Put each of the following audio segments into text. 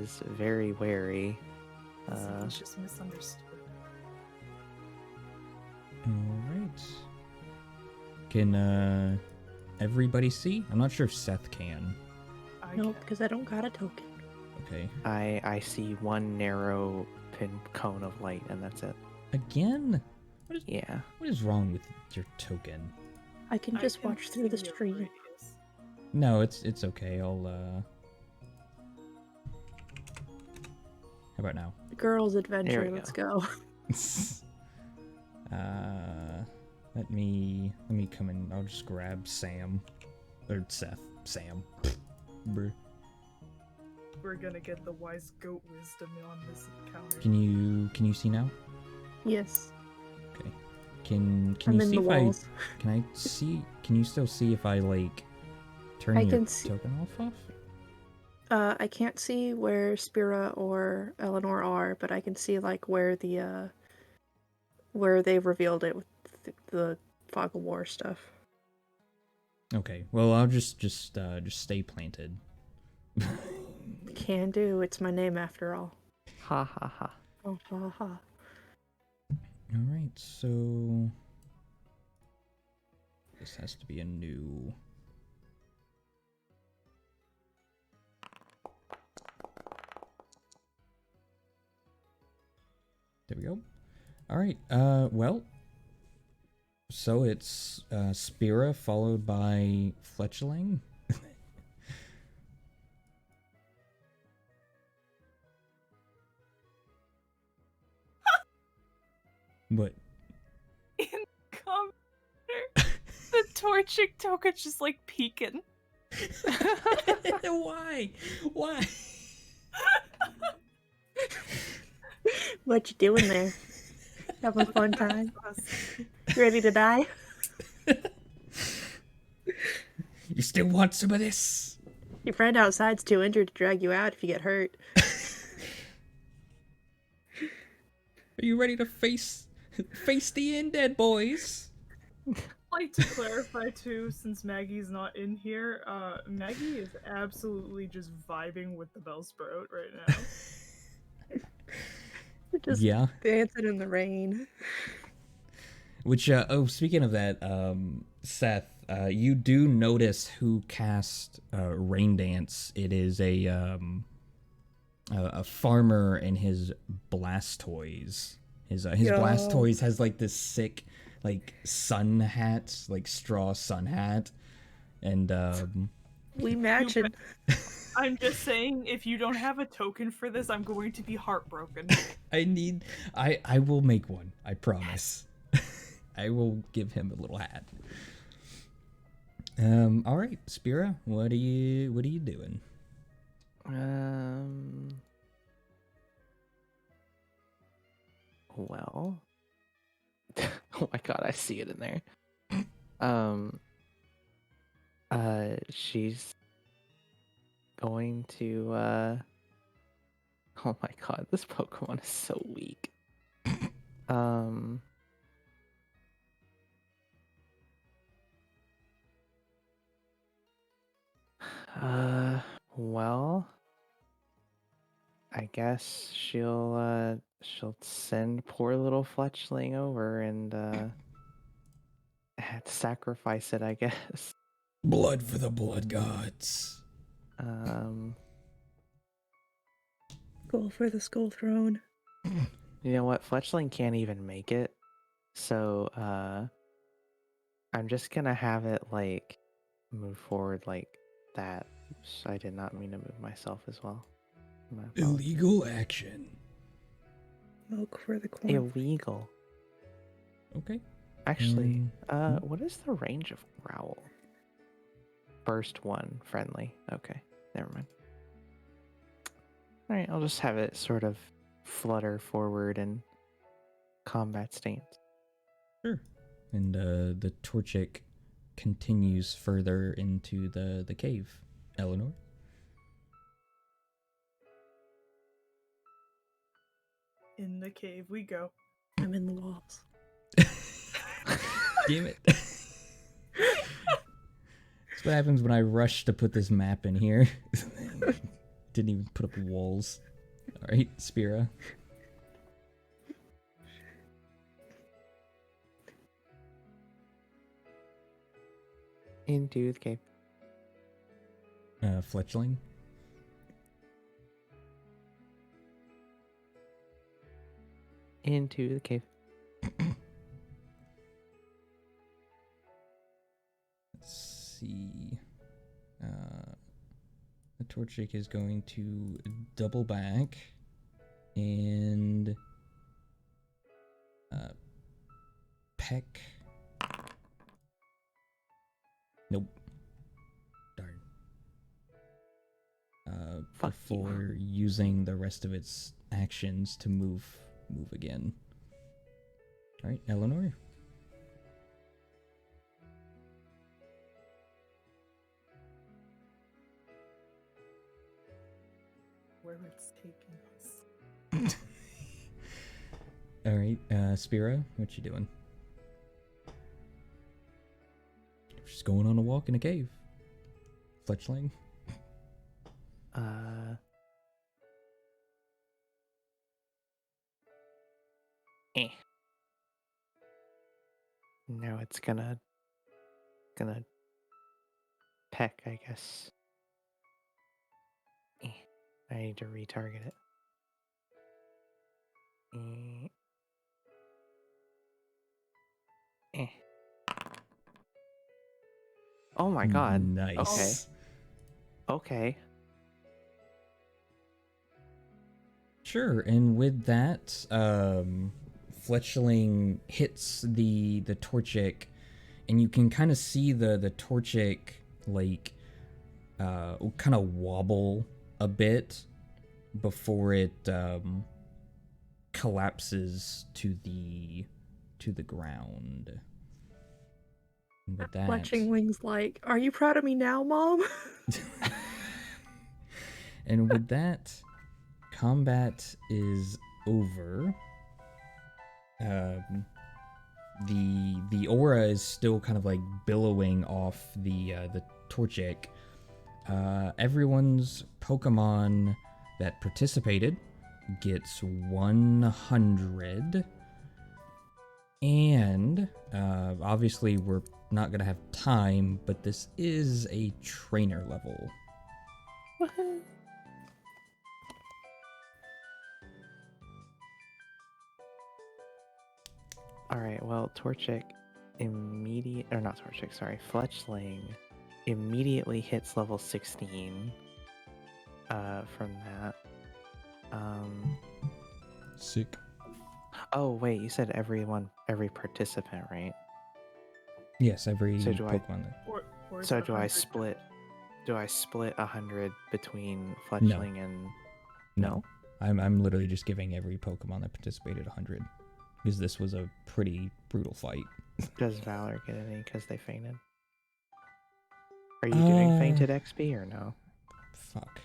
is very wary. It's just misunderstood. Alright. Can everybody see? I'm not sure if Seth can. Nope, because I don't got a token. Okay. I see one narrow pin cone of light, and that's it. Again? Yeah. What is wrong with your token? I can just watch through the see your stream. radius. No, it's okay. I'll How about now? Girls' adventure, we let's go. Let me come in. I'll just grab Sam. Or Seth. Sam. Brr. We're gonna get the wise goat wisdom on this encounter. Can you see now? Yes. Okay. Can I'm you in see the if walls. can you still see if I like turn I your can see- token off? I can't see where Spira or Eleanor are, but I can see like where the where they've revealed it with the Fog of War stuff. Okay. Well, I'll just stay planted. Can do. It's my name after all. Ha ha ha. Oh, ha ha. All right. So this has to be a new. There we go. All right. Well. So it's Spira followed by Fletchling. What? In the commenter, the torching token's just like peeking. Why? Why? What you doing there? Having a fun time? Ready to die? You still want some of this? Your friend outside's too injured to drag you out if you get hurt. Are you ready to face the undead, boys? I'd like to clarify too, since Maggie's not in here, Maggie is absolutely just vibing with the Bellsprout right now. Just Yeah. dancing in the rain. Which, speaking of that, Seth, you do notice who cast Rain Dance. It is a farmer and his Blastoise. His Blastoise has like this sick, like sun hat, like straw sun hat, and We matching. I'm just saying, if you don't have a token for this, I'm going to be heartbroken. I will make one. I promise. I will give him a little hat. All right, Spira, what are you doing? Well. Oh my god, I see it in there. She's going to, oh my god, this Pokemon is so weak. Well, I guess she'll send poor little Fletchling over and, have to sacrifice it, I guess. Blood for the blood gods. Go for the skull throne. You know what? Fletchling can't even make it. So, I'm just gonna have it, like, move forward like that. Oops, I did not mean to move myself as well. My apologies. Illegal action. Milk for the corn. Illegal. Okay. Actually, what is the range of Growl? First one, friendly. Okay, never mind. Alright, I'll just have it sort of flutter forward in combat stance. Sure. And the Torchic continues further into the cave. Eleanor? In the cave we go. I'm in the walls. Damn it. That's what happens when I rush to put this map in here. Didn't even put up walls. All right, Spira. Into the cave. Fletchling. Into the cave. Let's see. The Torchic is going to double back and peck. Nope. Darn. Fuck you. Before using the rest of its actions to move again. All right, Eleanor. Where it's taking us. All right, Spira, what you doing? Just going on a walk in a cave. Fletchling. No, it's gonna peck, I guess. I need to retarget it. Oh my god. Nice. Okay. Sure, and with that, Fletchling hits the Torchic, and you can kind of see the Torchic like kind of wobble a bit before it collapses to the ground. And with that, Fletchling's like, "Are you proud of me now, Mom?" and with that, combat is over. The aura is still kind of like billowing off the Torchic. Everyone's Pokemon that participated gets 100. And obviously we're not going to have time, but this is a trainer level. Alright, well, Fletchling immediately hits level 16 from that. Sick. Oh, wait, you said every participant, right? Yes, every So do I- Pokemon. Or So do I split 100 between Fletchling and... No. I'm literally just giving every Pokemon that participated 100. Because this was a pretty brutal fight. Does Valor get any because they fainted? Are you doing fainted XP or no? Fuck.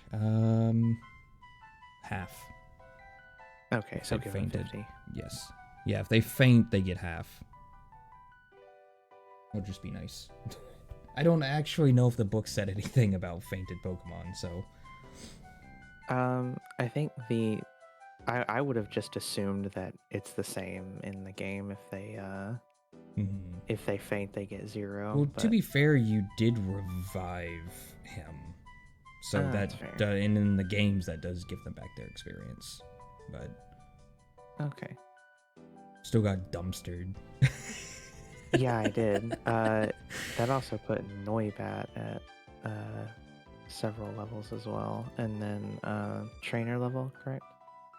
Half. Okay, If so they give them fainted. 50. Yes. Yeah, if they faint, they get half. That'll just be nice. I don't actually know if the book said anything about fainted Pokemon, so... I think I would have just assumed that it's the same in the game. If they faint, they get 0. Well, but... to be fair, you did revive him. So that's that, fair. and in the games, that does give them back their experience. But Okay. still got dumpstered. Yeah, I did. That also put Noibat at several levels as well. And then trainer level, correct?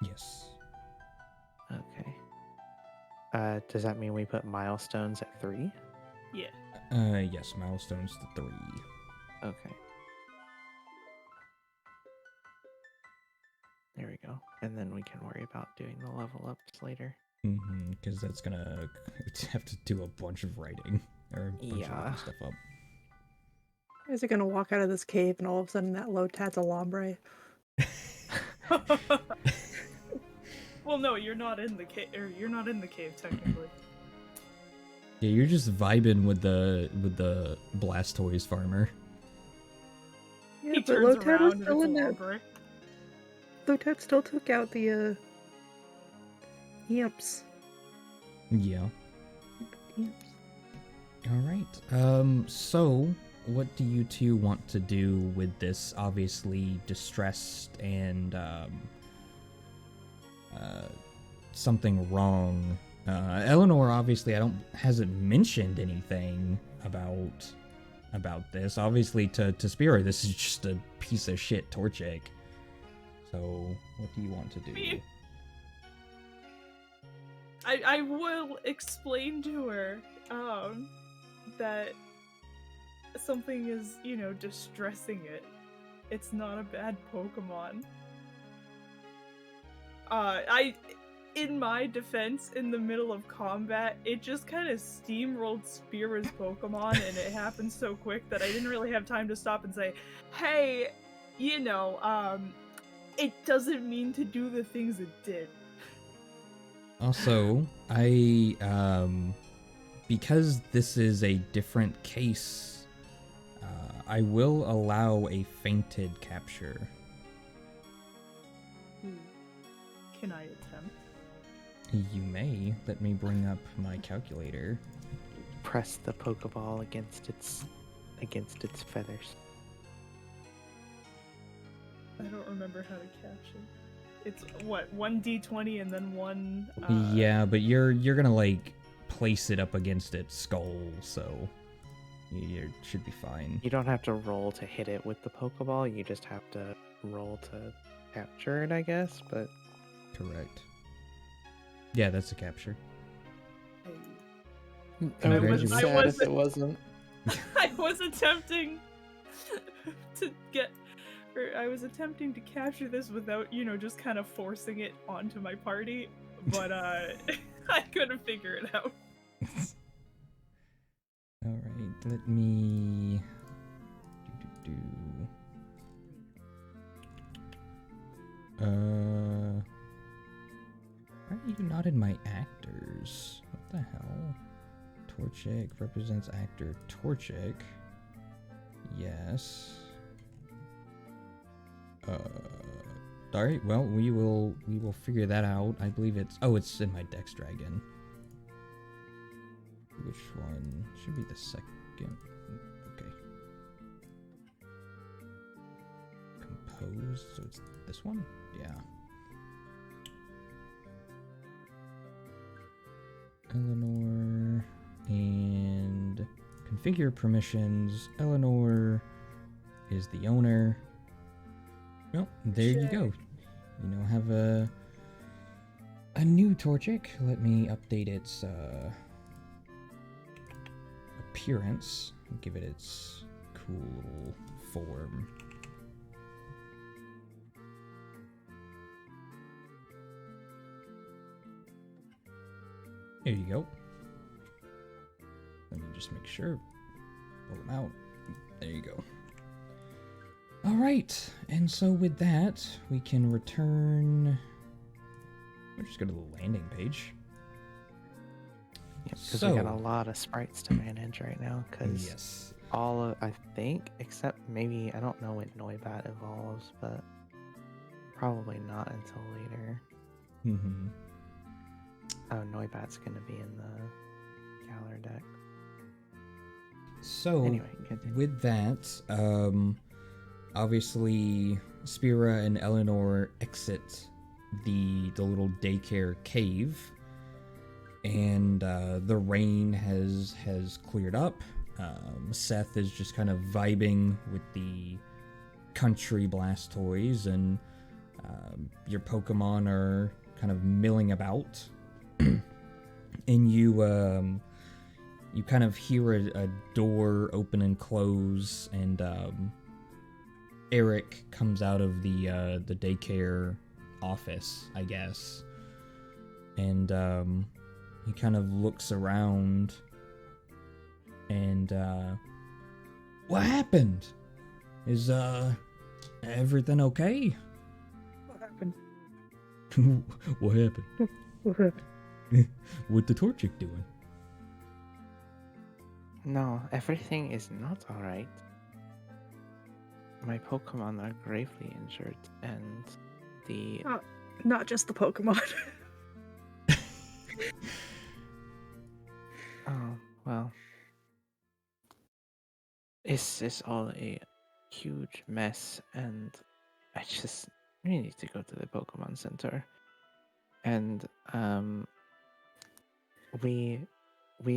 Yes. Okay. Does that mean we put milestones at 3? Yeah. Yes, milestones to 3. Okay. There we go. And then we can worry about doing the level ups later. Because that's gonna have to do a bunch of writing. Or a bunch of Yeah. looking stuff up. Is it gonna walk out of this cave and all of a sudden that Lotad's a Lombre? Well, no, you're not in the cave. Or you're not in the cave technically. Yeah, you're just vibing with the Blastoise farmer. Yeah, He but turns Lotad around was and still it's in a that. Lombre. Lotet still took out the imps. Yeah. Imps. All right. So what do you two want to do with this obviously distressed and something wrong? Eleanor obviously hasn't mentioned anything about this. Obviously to Spira, this is just a piece of shit Torchic. So what do you want to do? I will explain to her that something is, distressing it. It's not a bad Pokemon. In my defense, in the middle of combat, it just kind of steamrolled Spira's Pokemon, and it happened so quick that I didn't really have time to stop and say, hey, it doesn't mean to do the things it did. Also, because this is a different case, I will allow a fainted capture. Can I attempt? You may. Let me bring up my calculator. Press the Pokeball against its feathers. I don't remember how to capture. It's what, 1d20 and then one. Yeah, but you're gonna like place it up against its skull, so you should be fine. You don't have to roll to hit it with the Pokeball. You just have to roll to capture it, I guess. But Correct. Yeah, that's a capture. I would be Congratulations. sad if it wasn't. I was attempting to get. I was attempting to capture this without, just kind of forcing it onto my party, but I couldn't figure it out. All right, let me why are you not in my actors? What the hell? Torchic represents actor Torchic. Yes. Alright, well, we will figure that out. I believe it's in my Dex Dragon. Which one? Should be the second. Okay. Compose, so it's this one? Yeah. Eleanor and configure permissions. Eleanor is the owner. Well, there you go. You now have a new Torchic. Let me update its appearance and give it its cool little form. There you go. Let me just make sure. Pull them out. There you go. Alright, and so with that, we can return... We'll just go to the landing page. Yeah, because we got a lot of sprites to manage right now, because Yes. all of, I think, except maybe, I don't know when Noibat evolves, but probably not until later. Mm-hmm. Oh, Noibat's going to be in the Galar deck. So, Anyway, continue. with that, obviously, Spira and Eleanor exit the little daycare cave, and the rain has cleared up. Seth is just kind of vibing with the country Blastoise, and your Pokemon are kind of milling about, and you kind of hear a door open and close, and Eric comes out of the daycare office, I guess, and he kind of looks around, and what happened? Is everything okay? What happened? What happened? What happened? What the Torchic doing? No, everything is not alright. My Pokemon are gravely injured, and the Not just the Pokemon. Oh, well. It's all a huge mess, and we need to go to the Pokemon Center. And we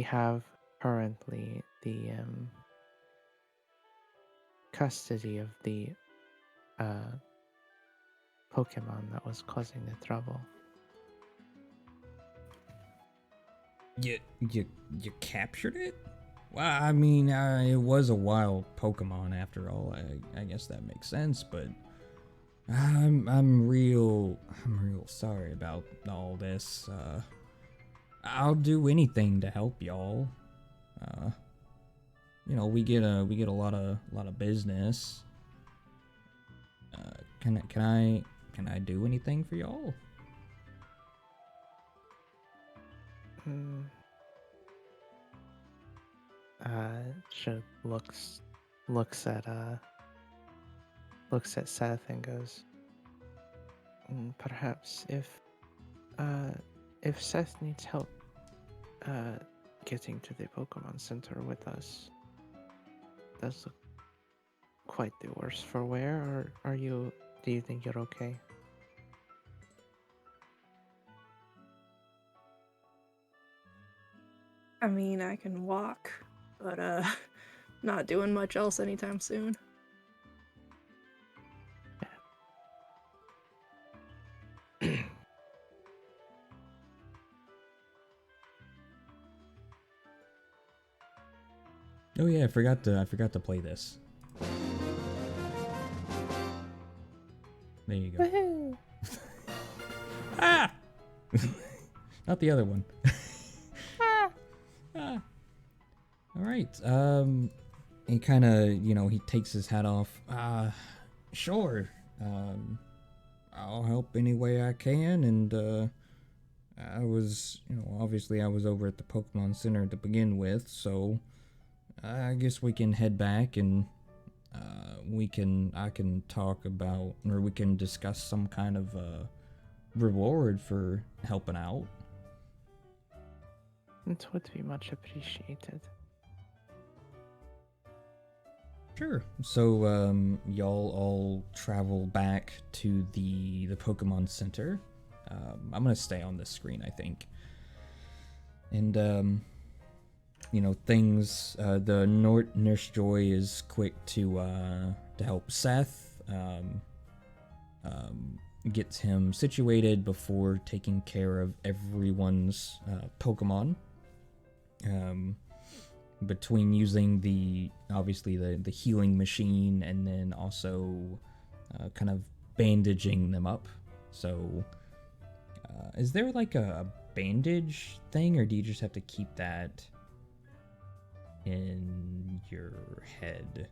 have currently the custody of the Pokemon that was causing the trouble. You captured it? Well, I mean, it was a wild Pokemon after all. I guess that makes sense, but I'm real sorry about all this. I'll do anything to help y'all. You know, we get a lot of business. Can I do anything for y'all? She looks at Seth and goes, perhaps if Seth needs help getting to the Pokemon Center with us, does look quite the worse for wear, or do you think you're okay? I mean, I can walk, but not doing much else anytime soon. Oh yeah, I forgot to play this. There you go. Woohoo! Ah! Not the other one. Ah. All right. He kind of, he takes his hat off. Sure. I'll help any way I can, and I was, obviously I was over at the Pokemon Center to begin with, so I guess we can head back and I can talk about, or we can discuss some kind of reward for helping out. It would be much appreciated. Sure. So y'all all travel back to the Pokemon Center. I'm gonna stay on this screen, I think. And things. The Nurse Joy is quick to help Seth. Gets him situated before taking care of everyone's Pokemon. Between using the healing machine and then also kind of bandaging them up. So is there like a bandage thing, or do you just have to keep that in your head?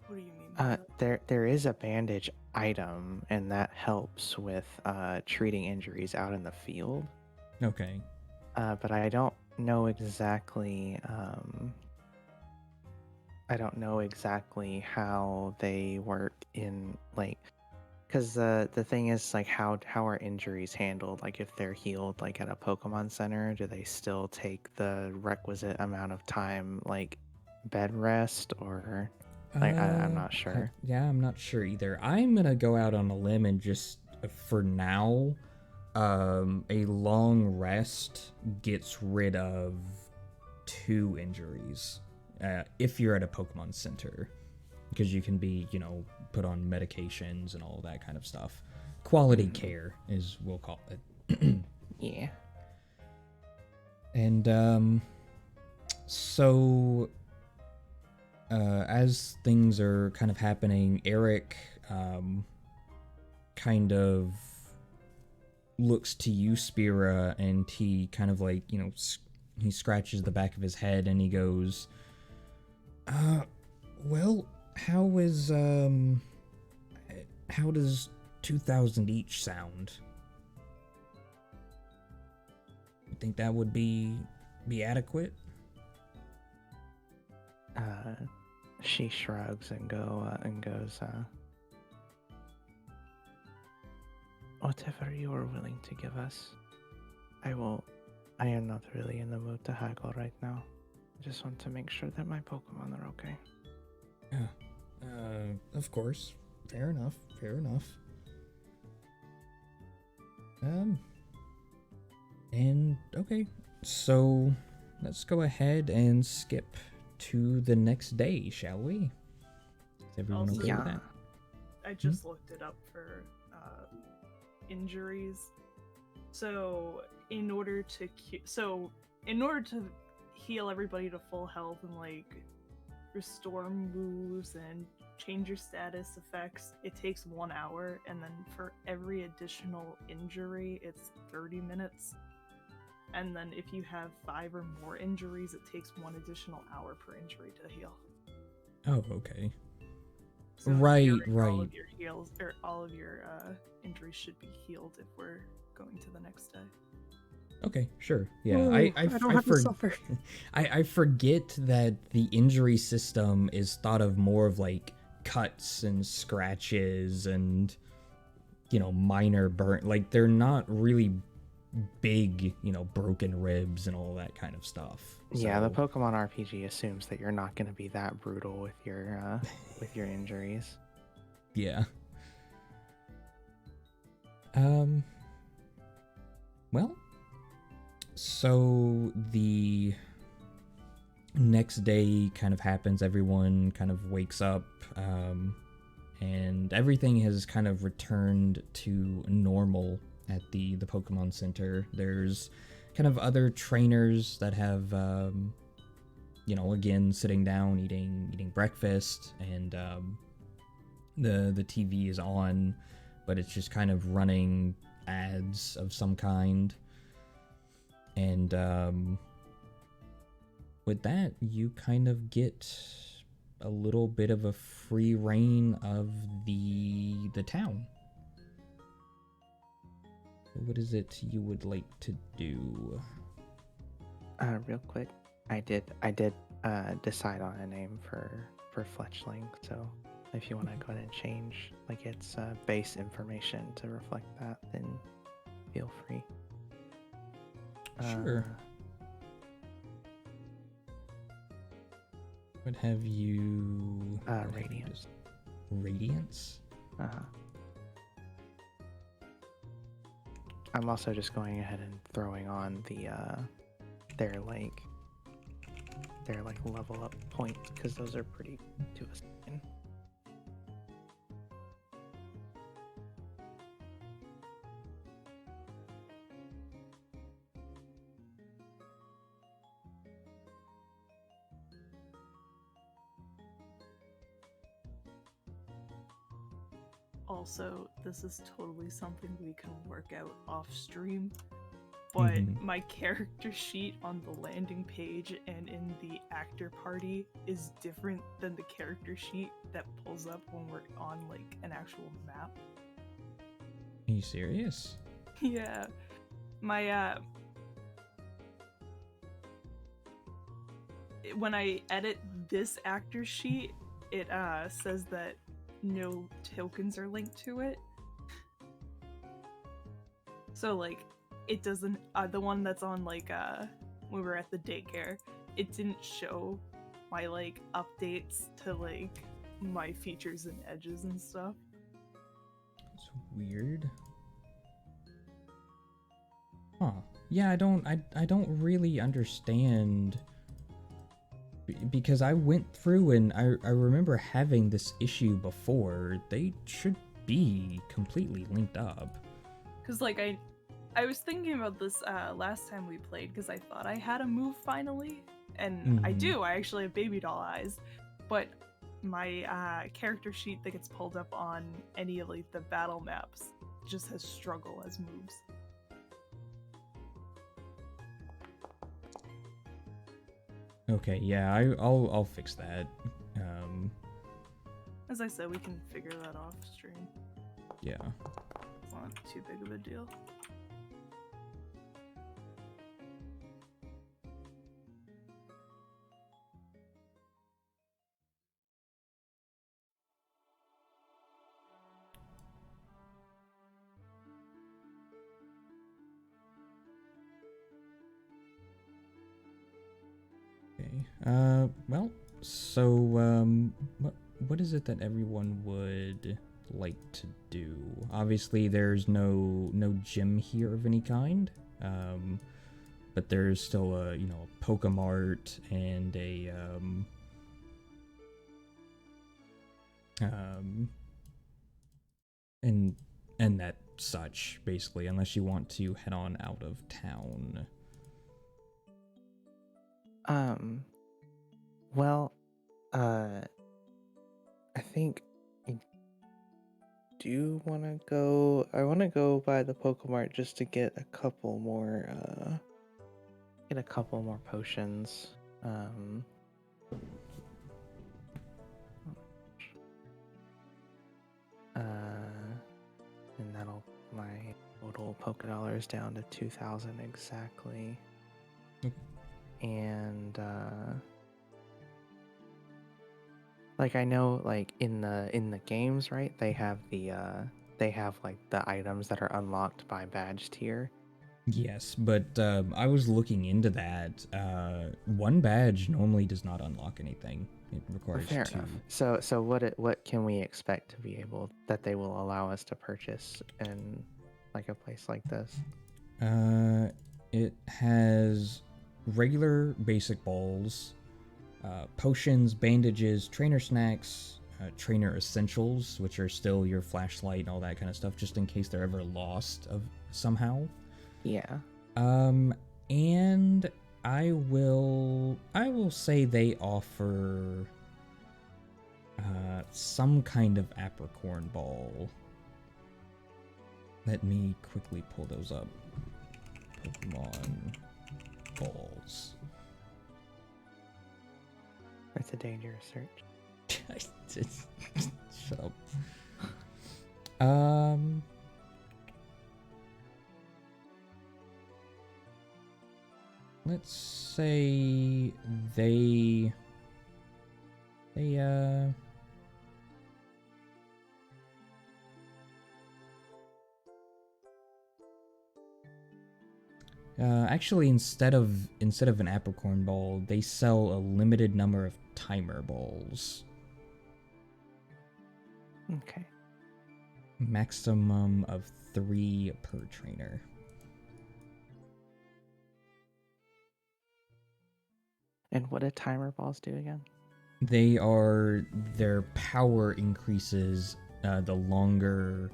What do you mean? There is a bandage item, and that helps with treating injuries out in the field. Okay. But I don't know exactly. I don't know exactly how they work in because the thing is how are injuries handled? Like if they're healed like at a Pokemon Center, do they still take the requisite amount of time bed rest, or I'm not sure. I'm not sure either. I'm gonna go out on a limb and just, for now, a long rest gets rid of 2 injuries if you're at a Pokemon Center, because you can be, put on medications and all that kind of stuff. Quality care is, we'll call it. Yeah. And so as things are kind of happening, Eric kind of looks to you, Spira, and he kind of he scratches the back of his head and he goes, well, how does 2,000 each sound? You think that would be adequate? She shrugs and goes, whatever you are willing to give us, I will. I am not really in the mood to haggle right now. I just want to make sure that my Pokemon are okay. Of course. Fair enough. And okay, so let's go ahead and skip to the next day, shall we? Is everyone Also, okay with that? I just looked it up for injuries. So in order to heal everybody to full health and like restore moves and change your status effects, it takes 1 hour, and then for every additional injury, it's 30 minutes. And then if you have 5 or more injuries, it takes 1 additional hour per injury to heal. Oh, okay. So in Right. All of your heals or all of your injuries should be healed if we're going to the next day. Okay, sure. Yeah, Ooh, I don't have to suffer. I forget that the injury system is thought of more of like cuts and scratches and, you know, minor burn. Like they're not really big, you know, broken ribs and all that kind of stuff. Yeah, the So, Pokemon RPG assumes that you're not going to be that brutal with your injuries. yeah. Well, so the next day kind of happens. Everyone kind of wakes up, and everything has kind of returned to normal at the Pokemon Center. There's kind of other trainers that have, you know, again sitting down, eating breakfast, and the TV is on, but it's just kind of running ads of some kind. And with that, you kind of get a little bit of a free reign of the town. What is it you would like to do? Real quick, I did decide on a name for Fletchling, so if you want to go ahead and change like its base information to reflect that, then feel free. Sure. What have you? Radiance. Radiance? I'm also just going ahead and throwing on the their level up points, because those are pretty to assign. Also, this is totally something we can work out off stream, but my character sheet on the landing page and in the actor party is different than the character sheet that pulls up when we're on like an actual map. Are you serious? Yeah. My when I edit this actor sheet, it says that no tokens are linked to it. So like it doesn't the one that's on like when we were at the daycare, it didn't show my like updates to like my features and edges and stuff. It's weird. Huh. Yeah, I don't really understand, because I went through and I remember having this issue before. They should be completely linked up. Cause like I was thinking about this last time we played, because I thought I had a move finally, and I do. I actually have baby doll eyes, but my character sheet that gets pulled up on any of like the battle maps just has struggle as moves. Okay, yeah, I'll fix that. As I said, we can figure that off stream. Yeah. It's not too big of a deal. Well, so what is it that everyone would like to do? Obviously, there's no gym here of any kind. But there's still a a Pokemart and a and that such, basically, unless you want to head on out of town. Well, I think I do want to go. I want to go by the Pokemart just to get a couple more potions. And that'll my total Poké Dollars down to 2,000 exactly. And like I know, like in the games, right? They have like the items that are unlocked by badge tier. Yes, but I was looking into that. One badge normally does not unlock anything. It requires Fair two. enough. So what can we expect to be able that they will allow us to purchase in like a place like this? It has regular basic balls, potions, bandages, trainer snacks, trainer essentials, which are still your flashlight and all that kind of stuff, just in case they're ever lost of somehow. Yeah. And I will say they offer some kind of apricorn ball. Let me quickly pull those up. Pokemon balls. That's a dangerous search. Shut up. Let's say they actually instead of an apricorn ball, they sell a limited number of timer balls. Okay. Maximum of 3 per trainer. And what did timer balls do again? Their power increases the longer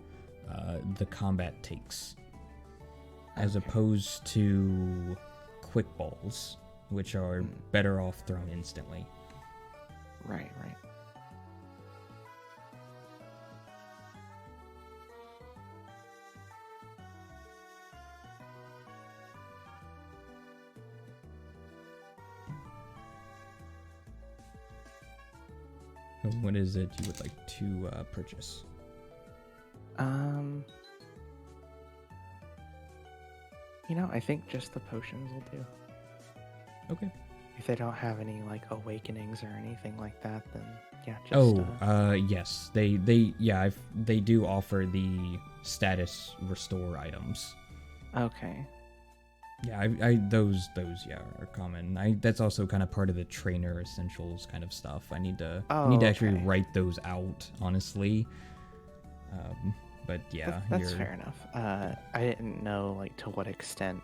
the combat takes, as opposed to quick balls, which are better off thrown instantly. Right. What is it you would like to purchase? I think just the potions will do. Okay. If they don't have any like awakenings or anything like that, then yeah. Just, yes, they do offer the status restore items. Okay. Yeah, those are common. That's also kind of part of the trainer essentials kind of stuff. I need to actually write those out, honestly. But yeah, that's fair enough. I didn't know like to what extent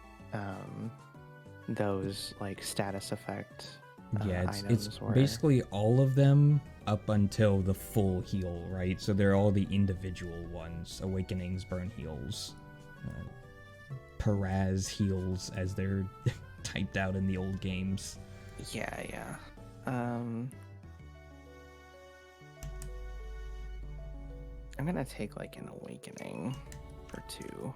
those like status effect it's were. basically all of them up until the full heal, right? So they're all the individual ones: awakenings, burn heals, Paraz heals, as they're typed out in the old games. Yeah. I'm gonna take like an awakening or 2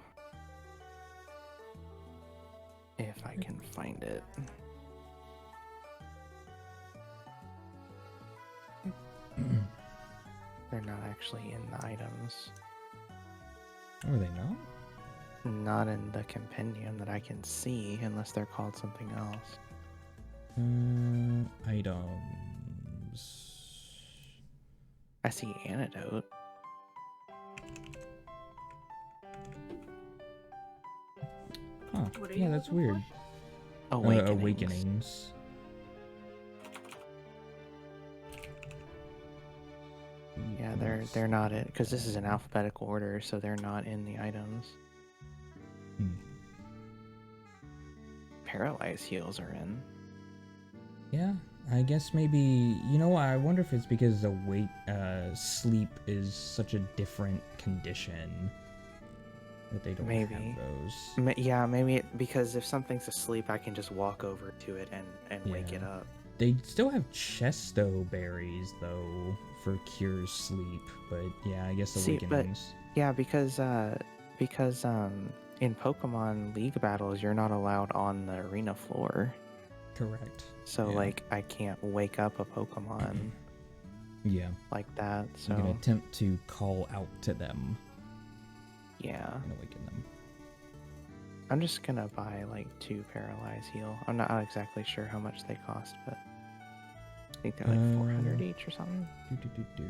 if I can find it. They're not actually in the items. Are they not? Not in the compendium that I can see, unless they're called something else. Items. I see antidote. Huh. What are Yeah, you that's looking weird. for? Awakenings. Awakenings. Yeah, they're not it because this is an alphabetical order, so they're not in the items. Hmm. Paralyzed heals are in. Yeah, I guess maybe, you know what, I wonder if it's because sleep is such a different condition that they don't Maybe. have those. Yeah, maybe because if something's asleep, I can just walk over to it and wake it Yeah. up. They still have chesto berries though for cure sleep, but yeah, I guess See, but awakenings. yeah, because in Pokemon League battles, you're not allowed on the arena floor. Correct. So Yeah. like I can't wake up a Pokemon Yeah. like that. So You can attempt to call out to them yeah, and awaken them. I'm just gonna buy like 2 Paralyze Heal. I'm not exactly sure how much they cost, but I think they're like 400 each or something. Do.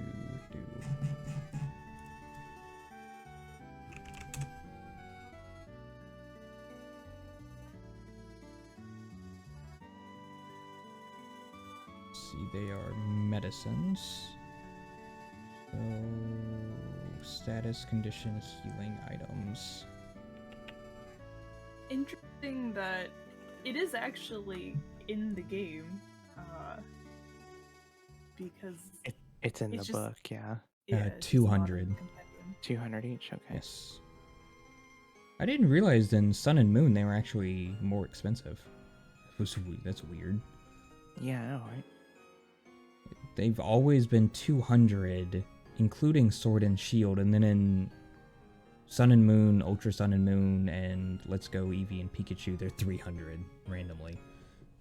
See, they are medicines. So, status, condition, healing items. Interesting that it is actually in the game, because It's in the it's just- book, yeah. it's just not in the 200. compendium. 200 each, okay. Yes. I didn't realize in Sun and Moon they were actually more expensive. That's weird. Yeah, I know, right? They've always been 200, including Sword and Shield, and then in Sun and Moon, Ultra Sun and Moon, and Let's Go Eevee and Pikachu, they're 300 randomly.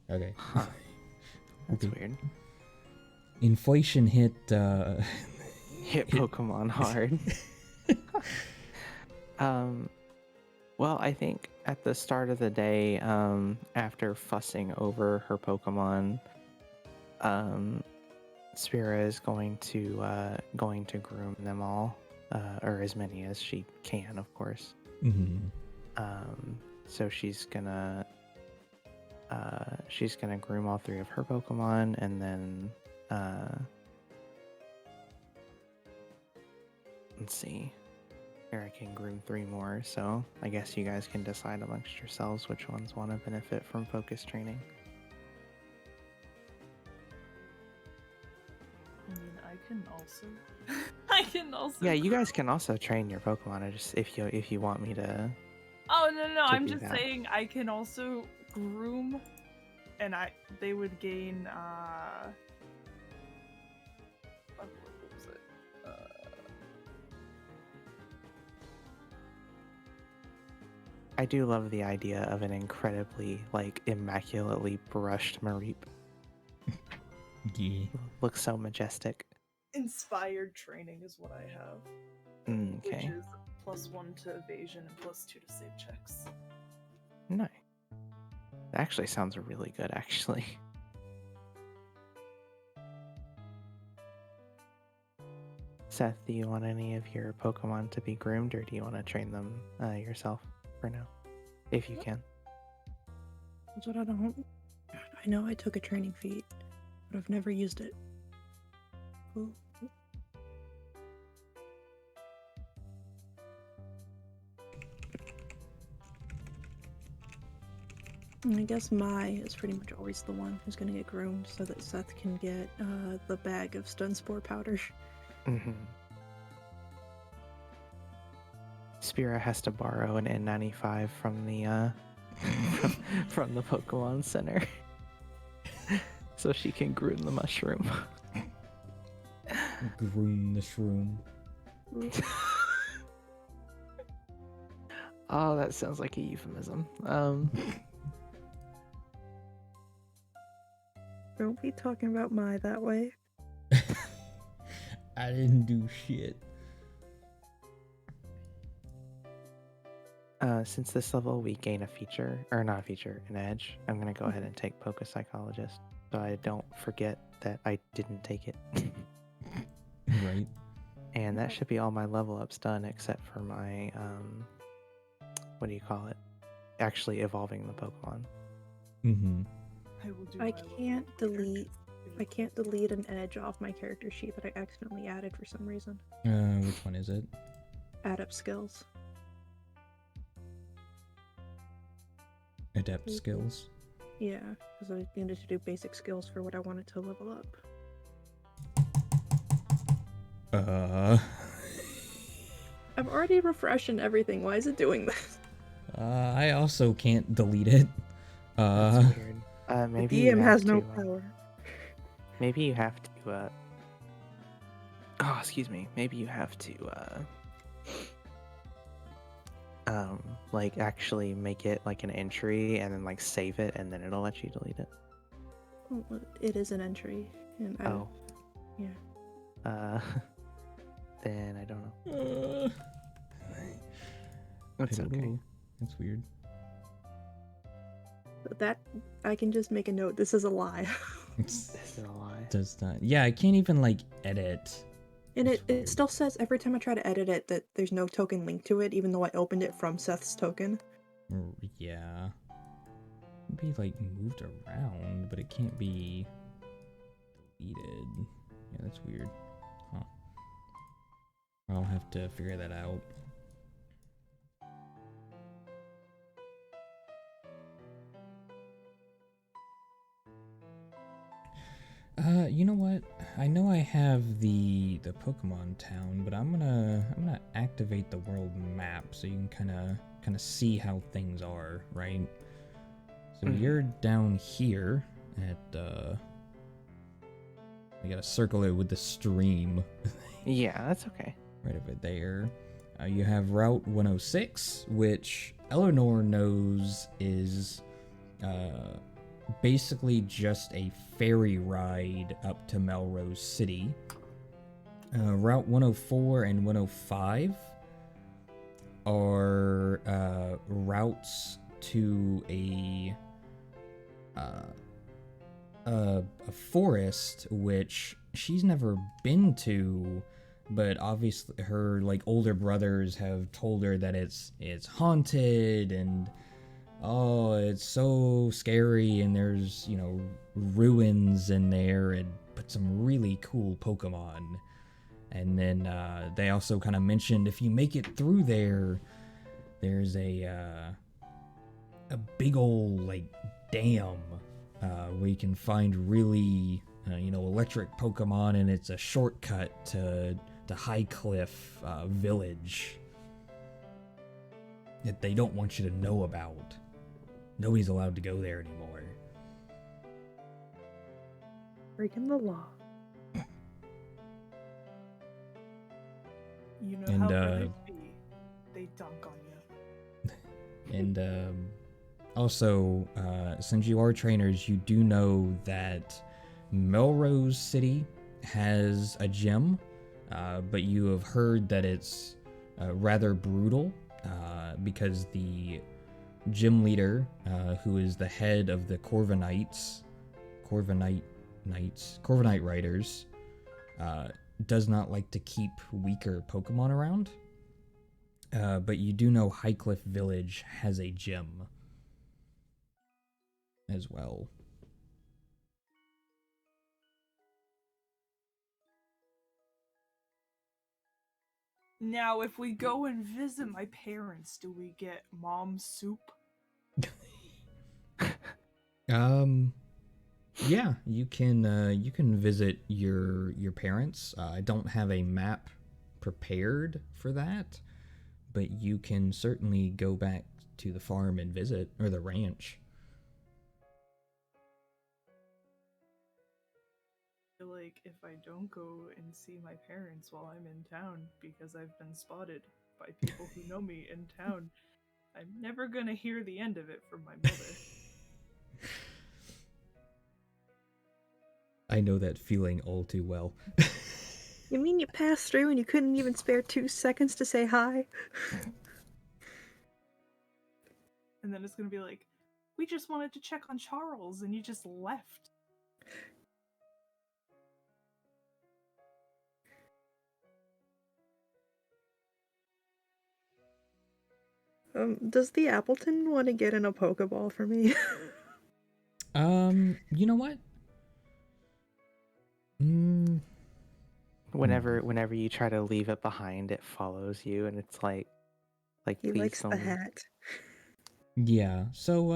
Okay. Huh. That's Okay. weird. Inflation hit Hit Pokemon hard. Well, I think at the start of the day, after fussing over her Pokemon, Spira is going to groom them all, or as many as she can, of course. Mm-hmm. So she's gonna groom all 3 of her Pokemon, and then let's see. Here I can groom 3 more, so I guess you guys can decide amongst yourselves which ones want to benefit from focus training. I mean, I can also. I can also. Yeah, you guys can also train your Pokemon. I just if you want me to. Oh no! I'm do just that. saying I can also groom, and they would gain. What was it? I do love the idea of an incredibly immaculately brushed Mareep. Yeah. Looks so majestic. Inspired training is what I have. Okay. Which is +1 to evasion and +2 to save checks. Nice. That actually sounds really good, actually. Seth, do you want any of your Pokemon to be groomed, or do you want to train them yourself for now? If you can. That's what I don't. I know I took a training feat, but I've never used it. Ooh. I guess Mai is pretty much always the one who's gonna get groomed so that Seth can get the bag of stun spore powder. Mm-hmm. Spira has to borrow an N95 from the from the Pokemon Center, so she can groom the mushroom. Groom the shroom. Oh, that sounds like a euphemism. Don't be talking about Mai that way. I didn't do shit. Since this level we gain a feature, or not a feature, an edge, I'm gonna go ahead and take Poke Psychologist, so I don't forget that I didn't take it. Right. And that should be all my level ups done, except for my, what do you call it? Actually evolving the Pokemon. Mm-hmm. I will do. I my level can't delete I can't delete an edge off my character sheet that I accidentally added for some reason. Which one is it? Add up skills. Adept skills. Yeah, because I needed to do basic skills for what I wanted to level up. I'm already refreshing everything. Why is it doing this? I also can't delete it. That's weird. Maybe The you DM have has no to, power. maybe you have to. Oh, excuse me. Maybe you have to. Like actually make it like an entry and then like save it and then it'll let you delete it. Well, it is an entry, and Oh. yeah. Then I don't know. That's okay. Pivotal. That's weird. But that I can just make a note. This is a lie. This is a lie. Does not. Yeah, I can't even like edit. And it still says every time I try to edit it that there's no token linked to it, even though I opened it from Seth's token. Yeah. It'd be like moved around, but it can't be deleted. Yeah, that's weird. Huh. I'll have to figure that out. You know what? I know I have the Pokemon town, but I'm gonna activate the world map so you can kind of see how things are, right? So you're down here at I gotta circle it with the stream. Yeah, that's okay. Right over there. You have Route 106, which Eleanor knows is basically just a ferry ride up to Melrose City. Route 104 and 105 are routes to a forest which she's never been to, but obviously her like older brothers have told her that it's haunted and oh, it's so scary, and there's, you know, ruins in there, and but some really cool Pokemon. And then they also kind of mentioned if you make it through there, there's a big old like dam where you can find really you know, electric Pokemon, and it's a shortcut to Highcliff Village that they don't want you to know about. Nobody's allowed to go there anymore. Breaking the law. You know And, how birds be. They dunk on you. And also, since you are trainers, you do know that Melrose City has a gym, but you have heard that it's rather brutal because the gym leader, who is the head of the Corviknight Riders, does not like to keep weaker Pokemon around. But you do know Highcliff Village has a gym as well. Now, if we go and visit my parents, do we get mom's soup? Yeah, you can visit your parents. I don't have a map prepared for that, but you can certainly go back to the farm and visit, or the ranch. I feel like if I don't go and see my parents while I'm in town because I've been spotted by people who know me in town, I'm never gonna hear the end of it from my mother. I know that feeling all too well. You mean you passed through and you couldn't even spare 2 seconds to say hi? And then it's gonna be like, we just wanted to check on Charles and you just left. Does the Appleton want to get in a Pokeball for me? You know what? Mm, Whenever you try to leave it behind, it follows you, and it's like He please likes the don't. hat. yeah. So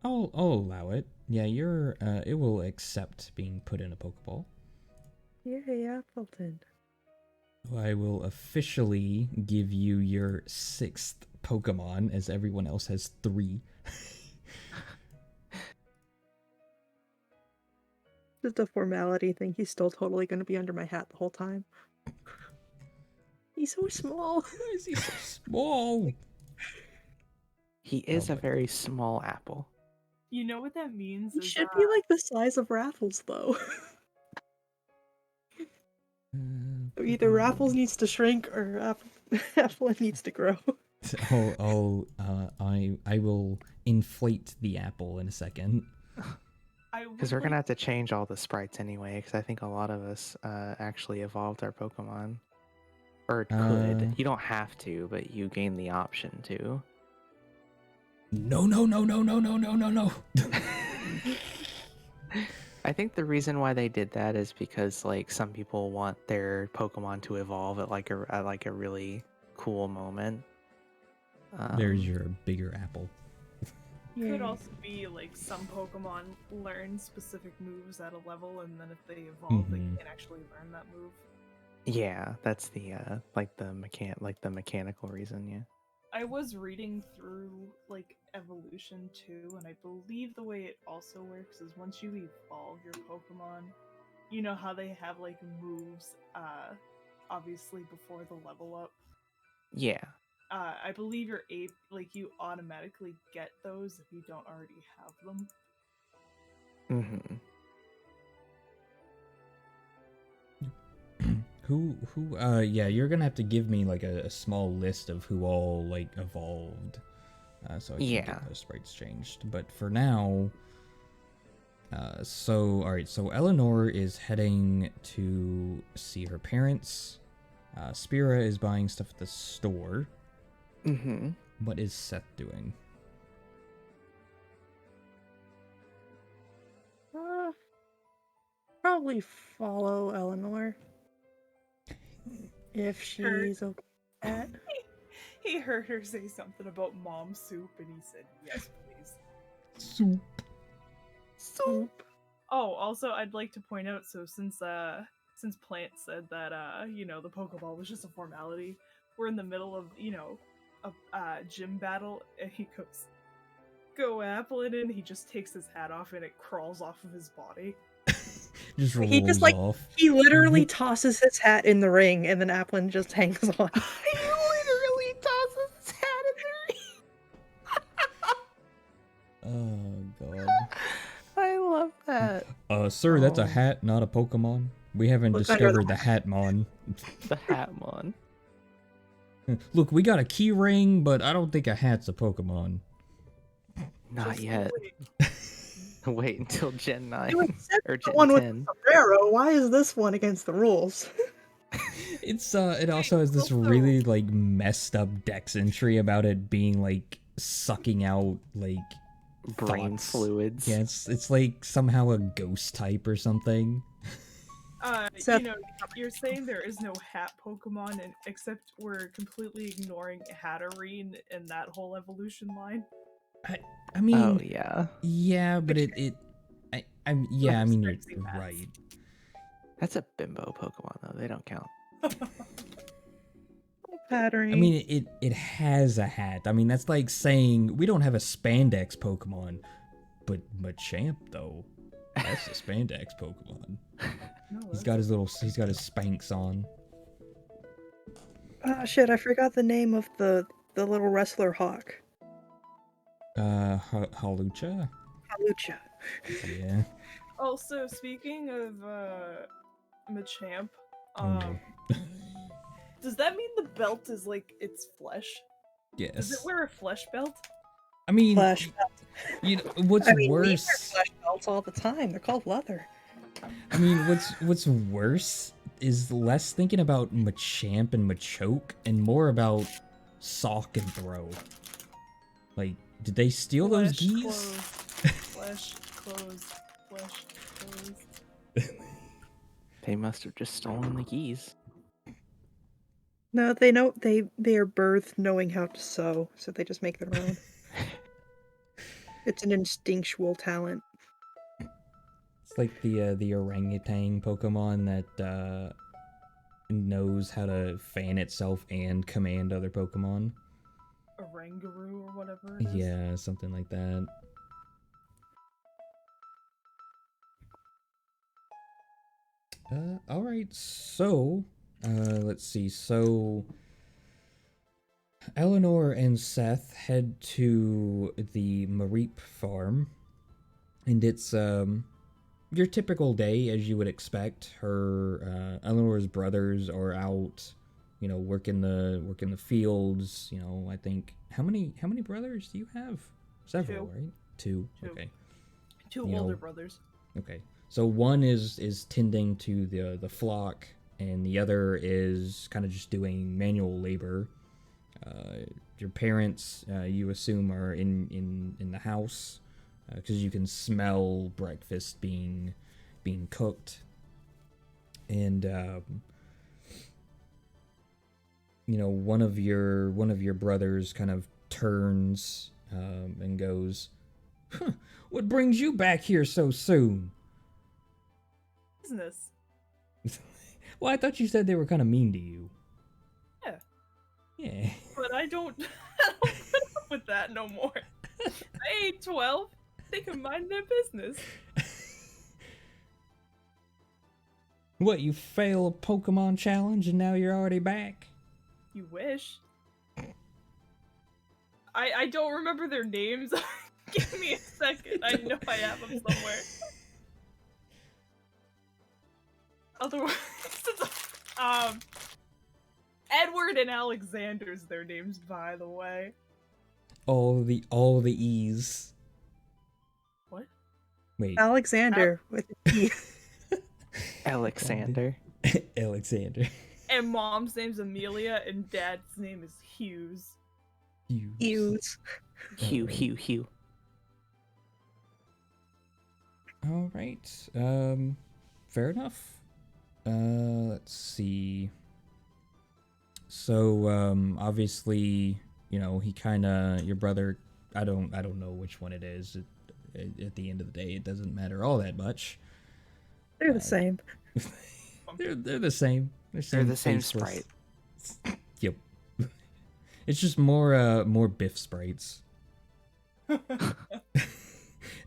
I'll allow it. Yeah, it will accept being put in a Pokeball. Yay, Appleton. I will officially give you your 6th Pokemon, as everyone else has 3. Just a formality thing. He's still totally going to be under my hat the whole time. He's so small. Why is he so small? He is a but- very small apple. You know what that means? He Is, should be like the size of Raffles, though. Either Raffles needs to shrink or Appleton needs to grow. I will inflate the apple in a second. Because we're gonna have to change all the sprites anyway. Because I think a lot of us actually evolved our Pokemon, or could. You don't have to, but you gain the option to. No. I think the reason why they did that is because like some people want their Pokemon to evolve at like a really cool moment. There's your bigger apple. Could also be like some Pokemon learn specific moves at a level, and then if they evolve, they can't actually learn that move. Yeah, that's the the mechanical reason. Yeah. I was reading through like evolution too, and I believe the way it also works is once you evolve your Pokemon, you know how they have like moves, obviously before the level up. Yeah. I believe you automatically get those if you don't already have them. Yeah, you're gonna have to give me like a small list of who all like evolved, so I can get those sprites changed. But for now, alright, so Eleanor is heading to see her parents. Spira is buying stuff at the store. What is Seth doing? Probably follow Eleanor. If she's okay with that. He heard her say something about mom soup, and he said, "Yes, please." Soup. Soup. Oh, also, I'd like to point out, so since Plant said that the Pokeball was just a formality, we're in the middle of a gym battle, and he goes, "Go Appleton," and he just takes his hat off, and it crawls off of his body. Just rolls off. He literally tosses his hat in the ring, and then Appleton just hangs on. He literally tosses his hat in the ring. Oh god. I love that. Sir, that's a hat, not a Pokemon. We haven't discovered the Hatmon. The Hatmon. Look, we got a key ring, but I don't think a hat's a Pokemon. Not yet. Wait until Gen 9 or Gen One 10. with the sombrero. Why is this one against the rules? It's it also has this really like messed up dex entry about it being like sucking out like brain thoughts. fluids. Yeah, it's like somehow a ghost type or something. You're saying there is no hat Pokemon, except we're completely ignoring Hatterene in that whole evolution line. I mean, oh yeah, but you're right. That's a bimbo Pokemon though. They don't count. Pattern. I mean, it has a hat. I mean, that's like saying we don't have a spandex Pokemon, but Machamp though. That's a spandex Pokemon. He's got his Spanx on. Ah, shit! I forgot the name of the little wrestler hawk. Halucha. Halucha. Yeah. Also, speaking of Machamp, does that mean the belt is like its flesh? Yes. Does it wear a flesh belt? I mean, Flesh. You know, what's worse? We wear flesh belts all the time. They're called leather. I mean, what's worse is less thinking about Machamp and Machoke and more about Sock and Throw. Like, did they steal those geese? Flesh, clothes, flesh, clothes. They must have just stolen the keys. No, they know they are birthed knowing how to sew, so they just make their own. It's an instinctual talent. It's like the orangutan Pokemon that knows how to fan itself and command other Pokemon. Oranguru or whatever it is. Yeah, something like that. All right. So, let's see. So, Eleanor and Seth head to the Mareep farm, and it's your typical day as you would expect. Her Eleanor's brothers are out, working the fields. I think how many brothers do you have? Several, Two. right? Two. Two. Okay. Two older brothers. Okay. So one is tending to the flock, and the other is kind of just doing manual labor. Your parents, you assume, are in the house, because you can smell breakfast being cooked, and one of your brothers kind of turns and goes, huh, "What brings you back here so soon?" Business. Well, I thought you said they were kind of mean to you. Yeah. Yeah. But I don't put up with that no more. I ain't 12. They can mind their business. What, you fail a Pokemon challenge and now you're already back? You wish. I don't remember their names. Give me a second. I know I have them somewhere. Otherwise, Edward and Alexander's their names, by the way. All the E's. What? Wait. Alexander with a T. Alexander. Alexander. And mom's name's Amelia, and dad's name is Hughes. Hughes. Hugh. All right. Fair enough. Let's see. So, obviously, he kind of, your brother, I don't know which one it is. At the end of the day, it doesn't matter all that much. They're the same. They're the same. They're the same faceless. sprite. Yep. It's just more Biff sprites.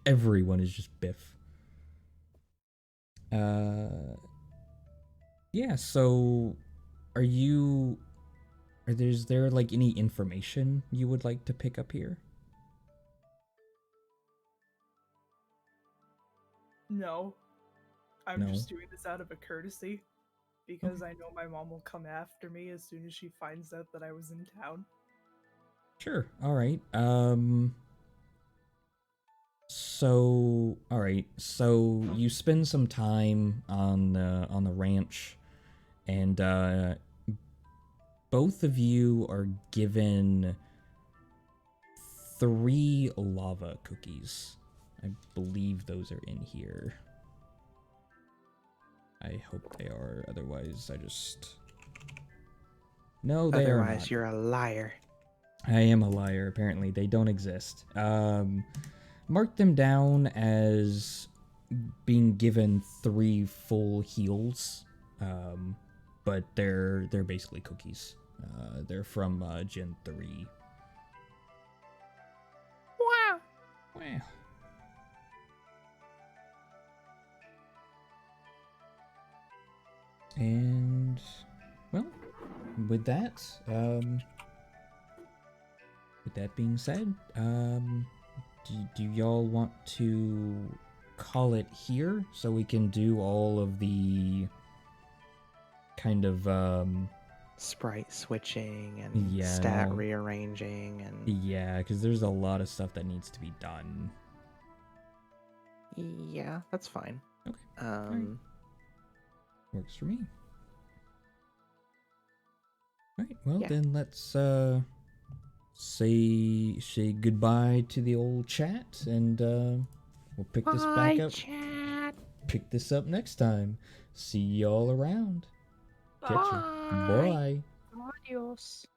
Everyone is just Biff. Yeah, so is there like any information you would like to pick up here? No. I'm No? just doing this out of a courtesy. Because I know my mom will come after me as soon as she finds out that I was in town. Sure. All right. So, all right. So you spend some time on the ranch, and both of you are given 3 lava cookies. I believe those are in here. I hope they are. Otherwise, I just... No, they are not. Otherwise, you're a liar. I am a liar. Apparently, they don't exist. Mark them down as being given 3 full heals, but they're basically cookies. They're from Gen 3. Wow. Wow. And well, with that being said, do y'all want to call it here so we can do all of the kind of Sprite switching and Yeah, stat no. rearranging and yeah, because there's a lot of stuff that needs to be done. yeah, that's fine. Okay. Works for me. Alright, well Yeah. then let's say goodbye to the old chat, and we'll pick this back Bye, up. chat. pick this up next time. See y'all around. Catch you. Bye. Adios.